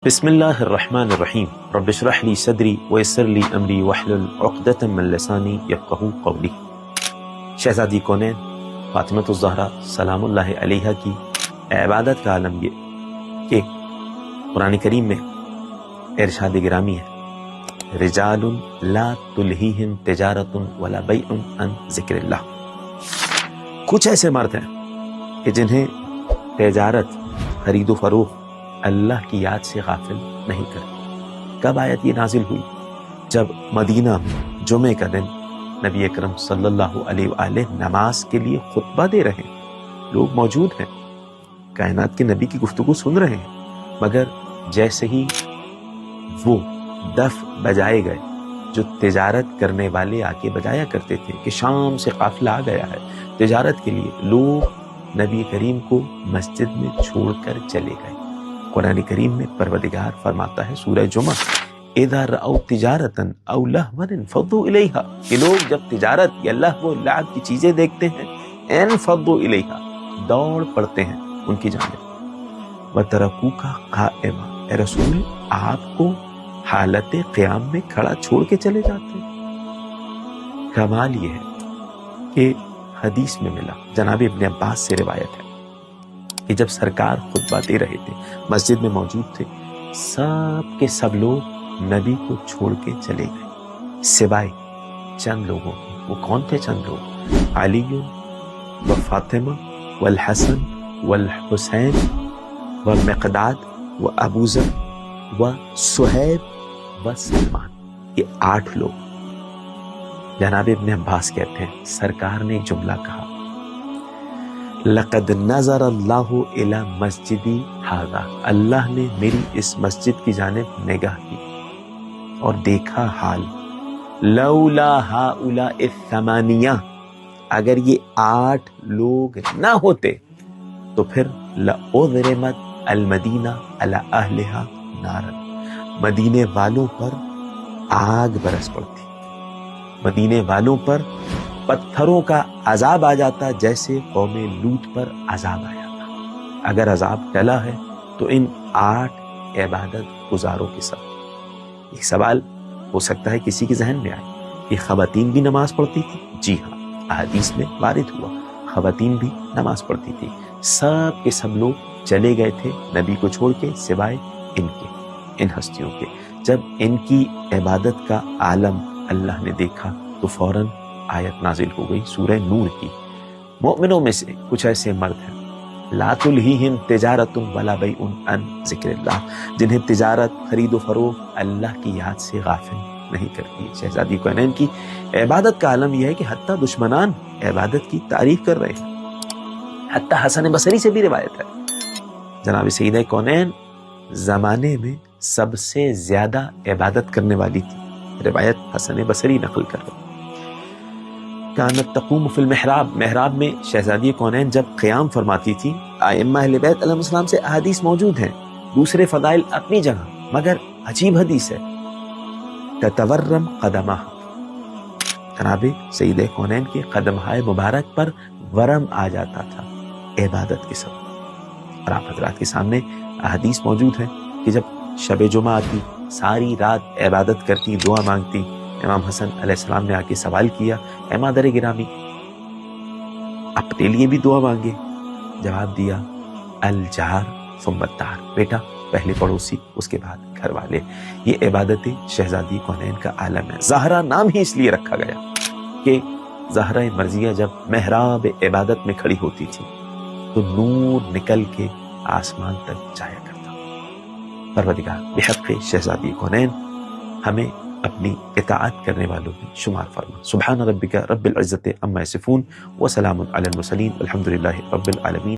بسم اللہ الرحمن الرحیم رب اشرح لی صدری ویسر لی امری واحلل عقدۃ من لسانی یفقہوا قولی۔ شہزادی کونین فاطمۃ الزہرا سلام اللہ علیہا کی عبادت کا عالم یہ کہ قرآن کریم میں ارشاد گرامی ہے، رجال لا تلہیہم تجارت ولا بیع عن ذکر اللہ۔ کچھ ایسے مرد ہیں کہ جنہیں تجارت، خرید و فروخت اللہ کی یاد سے غافل نہیں کرتی۔ کب آیت یہ نازل ہوئی؟ جب مدینہ میں جمعے کا دن نبی اکرم صلی اللہ علیہ وآلہ نماز کے لیے خطبہ دے رہے ہیں، لوگ موجود ہیں، کائنات کے نبی کی گفتگو سن رہے ہیں، مگر جیسے ہی وہ دف بجائے گئے جو تجارت کرنے والے آ کے بجایا کرتے تھے کہ شام سے قافلہ آ گیا ہے تجارت کے لیے، لوگ نبی کریم کو مسجد میں چھوڑ کر چلے گئے۔ قرآن کریم میں پروردگار فرماتا ہے سورہ جمعہ، اذا رأوا تجارتا او لہوا انفضوا الیہا، کہ لوگ جب تجارت یا لہو و لعب کی چیزیں دیکھتے ہیں انفضوا الیہا، دوڑ پڑتے ہیں ان کی جانب۔ وترکوک قائما، اے رسول آپ کو حالت قیام میں کھڑا چھوڑ کے چلے جاتے ہیں۔ کمال یہ ہے کہ حدیث میں ملا، جناب ابن عباس سے روایت ہے کہ جب سرکار خطبہ دے رہے تھے، مسجد میں موجود تھے، سب کے سب لوگ نبی کو چھوڑ کے چلے گئے سوائے چند لوگوں کے۔ وہ کون تھے چند لوگ؟ علی و فاطمہ والحسن والحسین ومقداد و ابوذر و صہیب و سلمان، یہ 8 لوگ۔ جناب ابن عباس کہتے ہیں سرکار نے ایک جملہ کہا، لقد نظر اللہ الی مسجدی ھذا، اللہ نے میری اس مسجد کی جانب نگاہ کی اور دیکھا حال، لولا ہؤلاء الثمانیہ، اگر یہ 8 لوگ نہ ہوتے تو پھر لأضرمت المدینہ علی اہلہا نارا، مدینے والوں پر آگ برس پڑتی، مدینے والوں پر پتھروں کا عذاب آ جاتا جیسے قوم لوط پر عذاب آیا تھا۔ اگر عذاب ٹلا ہے تو ان 8 عبادت گزاروں کے ساتھ۔ ایک سوال ہو سکتا ہے کسی کے ذہن میں آئے کہ خواتین بھی نماز پڑھتی تھی؟ جی ہاں، احادیث میں وارد ہوا خواتین بھی نماز پڑھتی تھی۔ سب کے سب لوگ چلے گئے تھے نبی کو چھوڑ کے سوائے ان ہستیوں کے۔ جب ان کی عبادت کا عالم اللہ نے دیکھا تو فوراً آیت نازل ہو گئی سورہ نور کی۔ مومنوں میں سے کچھ ایسے مرد ہیں، لا تلہیہم تجارت ولا بیع عن ذکر اللہ، جنہیں تجارت، خرید و فروخت اللہ کی یاد سے غافل نہیں کرتی۔ شہزادی کونین کی عبادت کا عالم یہ ہے کہ حتیٰ دشمنان عبادت کی تعریف کر رہے ہیں۔ حتیٰ حسن بصری سے بھی روایت ہے، جناب سیدہ کونین زمانے میں سب سے زیادہ عبادت کرنے والی تھی، روایت حسن بصری نقل کر رہے ہیں۔ کانت تقوم فی المحراب، محراب میں شہزادی کونین جب قیام فرماتی تھی، ائمہ اہل بیت علیہ السلام سے احادیث موجود ہیں، دوسرے فضائل اپنی جگہ، مگر عجیب حدیث ہے، تتورم قدمہ، جناب سیدہ کونین کے قدمہائے مبارک پر ورم آ جاتا تھا عبادت کے سبب۔ اور آپ حضرات کے سامنے احادیث موجود ہیں کہ جب شب جمعہ آتی، ساری رات عبادت کرتی، دعا مانگتی، امام حسن علیہ السلام نے آ کے سوال کیا، اے مادر گرامی اپنے لیے بھی دعا مانگے؟ جواب دیا، الجار ثم الدار، بیٹا پہلے پڑوسی اس کے بعد گھر والے۔ یہ عبادت شہزادی کونین کا عالم ہے۔ زہرا نام ہی اس لیے رکھا گیا کہ زہرا مرضیہ جب محراب عبادت میں کھڑی ہوتی تھی تو نور نکل کے آسمان تک جایا کرتا۔ پروردگار بحق شہزادی کونین ہمیں اپنی اطاعت کرنے والوں میں شمار فرما۔ سبحان ربک رب العزت عما یصفون وسلام علی المرسلین والحمد للہ رب العالمین۔